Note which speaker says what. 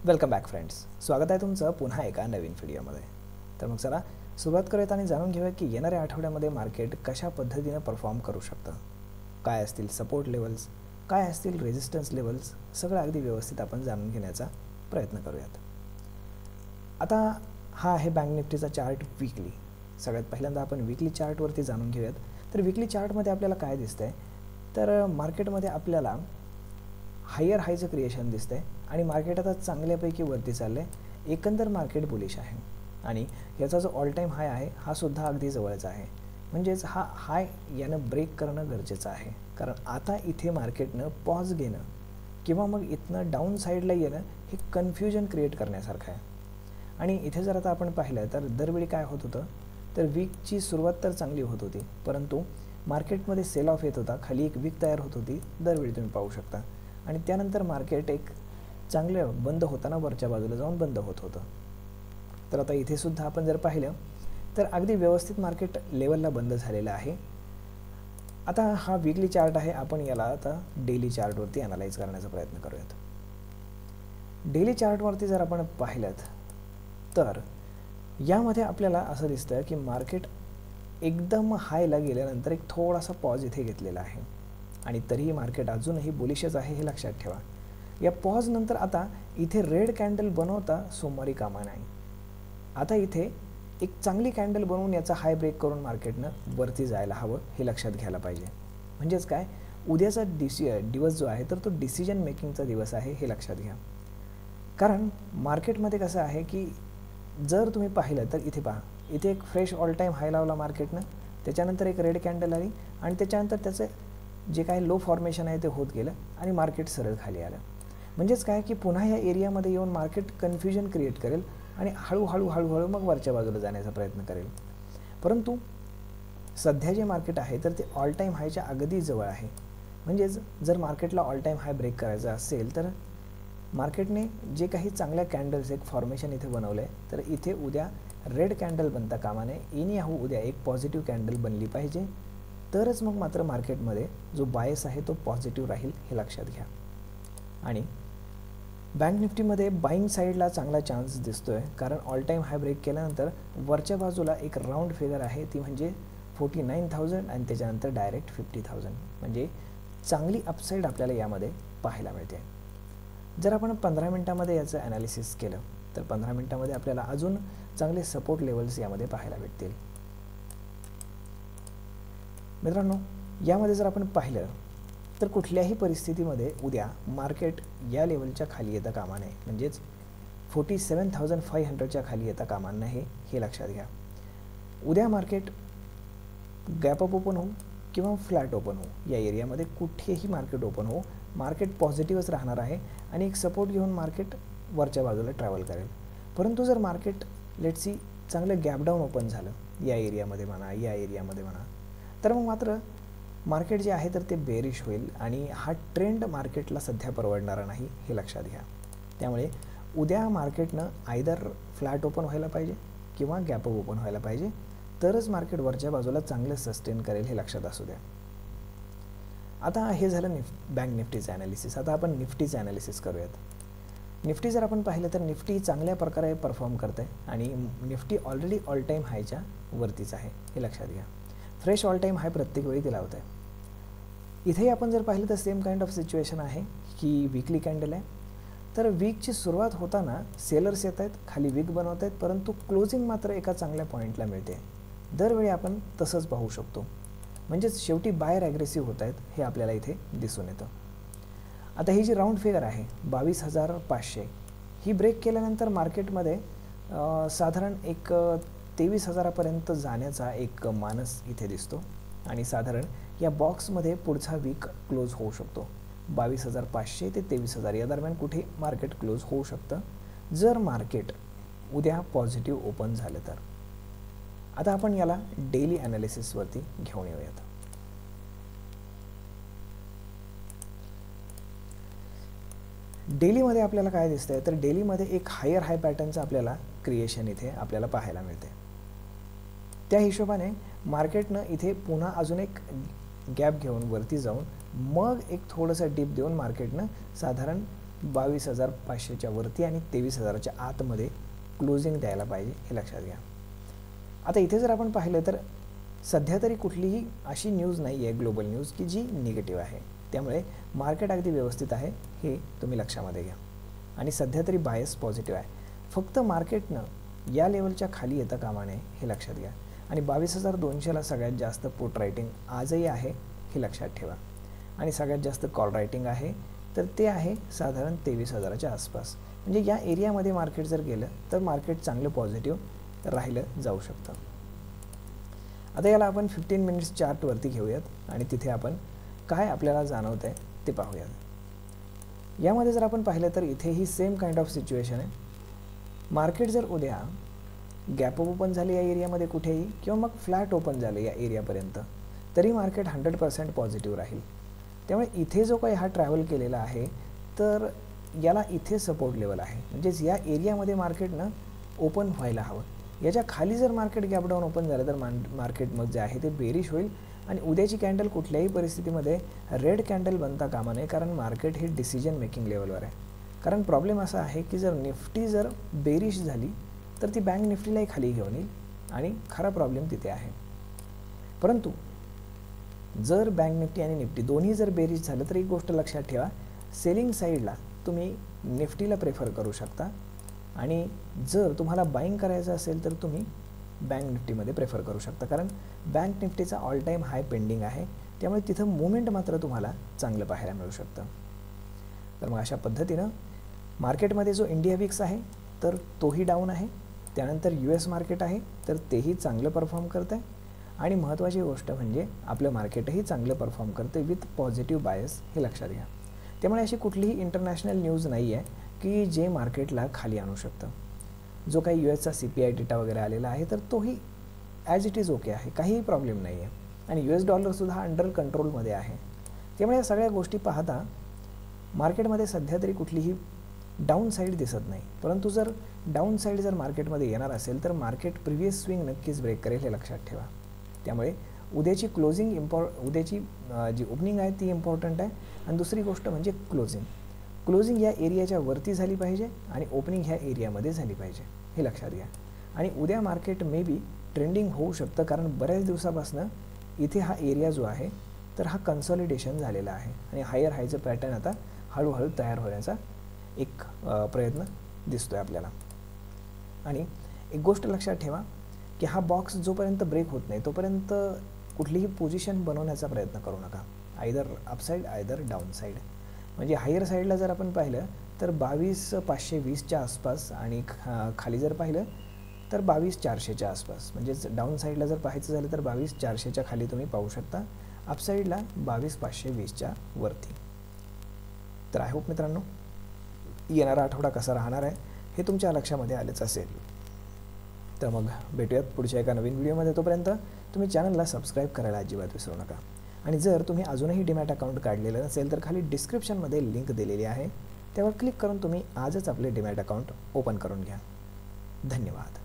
Speaker 1: Welcome back friends. स्वागत आहे तुमचं पुन्हा एका नवीन व्हिडिओमध्ये. तर मग चला सुरुवात करूयात आणि जाणून घेऊया की येणाऱ्या आठवड्यामध्ये मार्केट कशा पद्धतीने परफॉर्म करू शकतं, काय असतील सपोर्ट लेवल्स, काय असतील रेजिस्टन्स लेवल्स, सगळं अगदी व्यवस्थित आपण जाणून घेण्याचा प्रयत्न करूयात. आता हा आहे बँक निफ्टीचा चार्ट वीकली. सगळ्यात पहिल्यांदा आपण वीकली चार्टवरती जाणून घेऊयात. तर वीकली चार्टमध्ये आपल्याला काय दिसतंय, तर मार्केटमध्ये आपल्याला हायर हायचं क्रिएशन दिसतंय आणि मार्केट आता चांगल्यापैकी वरती चाललं आहे. एकंदर मार्केट बुलिश आहे आणि याचा जो ऑल टाईम हाय आहे हा सुद्धा अगदी जवळचा आहे. म्हणजेच हा हाय यानं ब्रेक करणं गरजेचं आहे, कारण आता इथे मार्केटनं पॉज घेणं किंवा मग इथनं डाऊन साईडला येणं हे कन्फ्युजन क्रिएट करण्यासारखं आहे. आणि इथे जर आता आपण पाहिलं तर दरवेळी काय होत होतं, तर वीकची सुरुवात तर चांगली होत होती, परंतु मार्केटमध्ये सेल ऑफ येत होता, खाली एक वीक तयार होत होती, दरवेळी तुम्ही पाहू शकता. आणि त्यानंतर मार्केट एक चांगलं बंद होताना वरच्या बाजूला जाऊन बंद होत होतं. तर आता इथे सुद्धा आपण जर पाहिलं तर अगदी व्यवस्थित मार्केट लेवलला बंद झालेलं आहे. आता हा वीकली चार्ट आहे, आपण याला आता डेली चार्टवरती ॲनालाइज करण्याचा प्रयत्न करूयात. डेली चार्टवरती जर आपण पाहिलं तर यामध्ये आपल्याला असं दिसतं की मार्केट एकदम हायला गेल्यानंतर एक थोडासा पॉज इथे घेतलेला आहे आणि तरीही मार्केट अजूनही बुलिशच आहे, हे लक्षात ठेवा. या पॉज नंतर आता इथे रेड कॅन्डल बनवता सोमवारी कामा नाही. आता इथे एक चांगली कॅन्डल बनवून याचा हाय ब्रेक करून मार्केटनं वरती जायला हवं, हे लक्षात घ्यायला पाहिजे. म्हणजेच काय, उद्याचा दिवस जो आहे तर तो डिसिजन मेकिंगचा दिवस आहे, हे लक्षात घ्या. कारण मार्केटमध्ये कसं आहे की जर तुम्ही पाहिलं तर इथे पहा, इथे एक फ्रेश ऑल टाईम हाय लावला मार्केटनं, त्याच्यानंतर एक रेड कॅन्डल आली आणि त्याच्यानंतर त्याचं जे काही लो फॉर्मेशन आहे ते होत गेलं आणि मार्केट सरळ खाली आलं. म्हणजेच काय की पुन्हा या एरियामध्ये येऊन मार्केट कन्फ्युजन क्रिएट करेल आणि हळूहळू मग वरच्या बाजूला जाण्याचा प्रयत्न करेल. परंतु सध्या जे मार्केट आहे तर ते ऑल टाईम हायच्या अगदी जवळ आहे. म्हणजेच जर मार्केटला ऑल टाईम हाय ब्रेक करायचा असेल तर मार्केटने जे काही चांगल्या कॅन्डल्स एक फॉर्मेशन इथे बनवलं आहे, तर इथे उद्या रेड कॅन्डल बनता कामा नये. एनीहाऊ उद्या एक पॉझिटिव्ह कॅन्डल बनली पाहिजे, तरच मग मात्र मार्केटमध्ये जो बायस आहे तो पॉझिटिव्ह राहील, हे लक्षात घ्या. आणि बँक निफ्टीमध्ये बाईंग साईडला चांगला चान्स दिसतोय, कारण ऑल टाईम हाय ब्रेक केल्यानंतर वरच्या बाजूला एक राऊंड फिगर आहे, ती म्हणजे 49,000 आणि त्याच्यानंतर डायरेक्ट 50,000. म्हणजे चांगली अपसाईड आपल्याला यामध्ये पाहायला मिळते. जर आपण 15 मिनिटामध्ये याचं ॲनालिसिस केलं तर 15 मिनिटामध्ये आपल्याला अजून चांगले सपोर्ट लेवल्स यामध्ये पाहायला भेटतील. मित्रांनो, यामध्ये जर आपण पाहिलं तर कुठल्याही परिस्थितीमध्ये उद्या मार्केट या लेवलच्या खाली येता कामा नये, म्हणजेच 47,500च्या खाली येता कामा नये, हे लक्षात घ्या. उद्या मार्केट गॅप अप ओपन हो किंवा फ्लॅट ओपन हो, या एरियामध्ये कुठेही मार्केट ओपन हो, मार्केट पॉझिटिव्हच राहणार आहे आणि एक सपोर्ट घेऊन मार्केट वरच्या बाजूला ट्रॅव्हल करेल. परंतु जर मार्केट लेट्स सी चांगलं गॅप डाऊन ओपन झालं या एरियामध्ये म्हणा, या एरियामध्ये म्हणा, तर मग मात्र मार्केट जे आहे तर ते बेरिश होईल आणि हा ट्रेंड मार्केटला सध्या परवडणारा नाही, हे लक्षात घ्या. त्यामुळे उद्या मार्केटनं आयदर फ्लॅट ओपन व्हायला पाहिजे किंवा गॅप अप ओपन व्हायला पाहिजे, तरच मार्केट वरच्या बाजूला चांगलं सस्टेन करेल, हे लक्षात असू द्या. आता हे झालं बँक निफ्टीचं ॲनालिसिस. आता आपण निफ्टीचं ॲनालिसिस करूयात. निफ्टी जर आपण पाहिलं तर निफ्टी चांगल्या प्रकारे परफॉर्म करते आणि निफ्टी ऑलरेडी ऑल टाईम हायच्या वरतीच आहे, हे लक्षात घ्या. फ्रेश ऑल टाईम हाय प्रत्येक वेळी दिला होता. इथेही आपण जर पाहिलं तर सेम काइंड ऑफ सिच्युएशन आहे की वीकली कॅन्डल आहे. तर वीकची सुरुवात होताना सेलर्स येत आहेत, खाली वीक बनवत आहेत, परंतु क्लोजिंग मात्र एका चांगल्या पॉईंटला मिळते. दरवेळी आपण तसंच पाहू शकतो. म्हणजेच शेवटी बायर ॲग्रेसिव्ह होत आहेत, हे आपल्याला इथे दिसून येतं. आता ही जी राऊंड फिगर आहे 22,500, ही ब्रेक केल्यानंतर मार्केटमध्ये साधारण एक 23,000पर्यंत जाण्याचा एक मानस इथे दिसतो आणि साधारण या बॉक्समध्ये पुढचा वीक क्लोज होऊ शकतो. 22,500 ते 23,000 या दरम्यान कुठे मार्केट क्लोज होऊ शकतं, जर मार्केट उद्या पॉझिटिव्ह ओपन झालं तर. आता आपण याला डेली ॲनालिसिसवरती घेऊन येऊयात. डेलीमध्ये आपल्याला काय दिसतंय, तर डेलीमध्ये एक हायर हाय पॅटर्नचं आपल्याला क्रिएशन इथे आपल्याला पाहायला मिळते. त्या हिशोबाने मार्केटनं इथे पुन्हा अजून एक गॅप घेऊन वरती जाऊन मग एक थोडंसं डिप देऊन मार्केटनं साधारण 22,500च्या वरती आणि 23,000च्या आतमध्ये क्लोजिंग द्यायला पाहिजे, हे लक्षात घ्या. आता इथे जर आपण पाहिलं तर सध्या तरी कुठलीही अशी न्यूज नाही आहे, ग्लोबल न्यूज, की जी निगेटिव्ह आहे. त्यामुळे मार्केट अगदी व्यवस्थित आहे, हे तुम्ही लक्षामध्ये घ्या. आणि सध्या तरी बायस पॉझिटिव्ह आहे. फक्त मार्केटनं या लेवलच्या खाली येता कामा नये, हे लक्षात घ्या. आणि 22,200ला सगळ्यात जास्त पुट रायटिंग आजही आहे, हे लक्षात ठेवा. आणि सगळ्यात जास्त कॉल रायटिंग आहे तर ते आहे साधारण 23,000च्या आसपास. म्हणजे या एरियामध्ये मार्केट जर गेलं तर मार्केट चांगलं पॉझिटिव्ह राहिलं जाऊ शकतं. आता याला आपण 15 मिनिट्स चार्टवरती घेऊयात आणि तिथे आपण काय आपल्याला जाणवतं आहे ते पाहूयात. यामध्ये जर आपण पाहिलं तर इथेही सेम काइंड ऑफ सिच्युएशन आहे. मार्केट जर उद्या गॅप ओपन झाले या एरियामध्ये कुठेही किंवा मग फ्लॅट ओपन झाले या एरियापर्यंत, तरी मार्केट 100% पॉझिटिव्ह राहील. त्यामुळे इथे जो काही हा ट्रॅव्हल केलेला आहे तर याला इथे सपोर्ट लेवल आहे, म्हणजेच या एरियामध्ये मार्केटनं ओपन व्हायला हवं. याच्या खाली जर मार्केट गॅप डाऊन ओपन झालं तर मार्केट मग जे आहे ते बेरिश होईल आणि उद्याची कॅन्डल कुठल्याही परिस्थितीमध्ये रेड कॅन्डल बनता कामा नये, कारण मार्केट हे डिसिजन मेकिंग लेवलवर आहे. कारण प्रॉब्लेम असा आहे की जर निफ्टी जर बेरिश झाली तर ती बँक निफ्टीलाही खाली घेऊन येईल आणि खरा प्रॉब्लेम तिथे आहे. परंतु जर बँक निफ्टी आणि निफ्टी दोन्ही जर बेरिश झालं तर एक गोष्ट लक्षात ठेवा, सेलिंग साईडला तुम्ही निफ्टीला प्रेफर करू शकता आणि जर तुम्हाला बाईंग करायचं असेल तर तुम्ही बँक निफ्टीमध्ये प्रेफर करू शकता, कारण बँक निफ्टीचा ऑल टाईम हाय पेंडिंग आहे. त्यामुळे तिथं मुवमेंट मात्र तुम्हाला चांगलं पाहायला मिळू शकतं. तर मग अशा पद्धतीनं मार्केटमध्ये जो इंडिया विक्स आहे तर तोही डाऊन आहे. त्यानंतर US मार्केट आहे तर तेही चांगलं परफॉर्म करतं आहे आणि महत्त्वाची गोष्ट म्हणजे आपलं मार्केटही चांगलं परफॉर्म करते विथ पॉझिटिव्ह बायस, हे लक्षात घ्या. त्यामुळे अशी कुठलीही इंटरनॅशनल न्यूज नाही आहे की जे मार्केटला खाली आणू शकतं. जो काही USचा CPI डेटा वगैरे आलेला आहे तर तोही ॲज इट इज ओके आहे, काहीही प्रॉब्लेम नाही आहे आणि US डॉलरसुद्धा अंडर कंट्रोलमध्ये आहे. त्यामुळे या सगळ्या गोष्टी पाहता मार्केटमध्ये सध्या तरी कुठलीही डाऊन साईड दिसत नाही. परंतु जर डाऊन साईड जर मार्केटमध्ये येणार असेल तर मार्केट प्रिव्हियस स्विंग नक्कीच ब्रेक करेल, हे लक्षात ठेवा. त्यामुळे उद्याची क्लोजिंग उद्याची जी ओपनिंग आहे ती इम्पॉर्टंट आहे आणि दुसरी गोष्ट म्हणजे क्लोजिंग या एरियाच्या वरती झाली पाहिजे आणि ओपनिंग ह्या एरियामध्ये झाली पाहिजे, हे लक्षात घ्या. आणि उद्या मार्केट मे बी ट्रेंडिंग होऊ शकतं, कारण बऱ्याच दिवसापासून इथे हा एरिया जो आहे तर हा कन्सॉलिडेशन झालेला आहे आणि हायर हायचं पॅटर्न आता हळूहळू तयार होण्याचा एक प्रयत्न दिसतोय आपल्याला. आणि एक गोष्ट लक्षात ठेवा की हा बॉक्स जोपर्यंत ब्रेक होत नाही तोपर्यंत कुठलीही पोझिशन बनवण्याचा प्रयत्न करू नका, either upside either down side. म्हणजे हायर साईडला जर आपण पाहिलं तर 22,520च्या आसपास आणि खाली जर पाहिलं तर 22,400च्या आसपास. म्हणजेच डाऊन साईडला जर पाहायचं झालं तर 22,400च्या खाली तुम्ही पाहू शकता, अपसाईडला 22,520च्या वरती. तर आय होप मित्रांनो येणारा आठवडा कसा राहणार आहे हे तुमच्या लक्षामध्ये आलंच असेल. तर मग भेटूयात पुढच्या एका नवीन व्हिडिओमध्ये. तोपर्यंत तुम्ही चॅनलला सबस्क्राईब करायला अजिबात विसरू नका. आणि जर तुम्ही अजूनही डीमॅट अकाउंट काढलेलं नसेल तर खाली डिस्क्रिप्शनमध्ये लिंक दिलेली आहे, त्यावर क्लिक करून तुम्ही आजच आपले डीमॅट अकाउंट ओपन करून घ्या. धन्यवाद.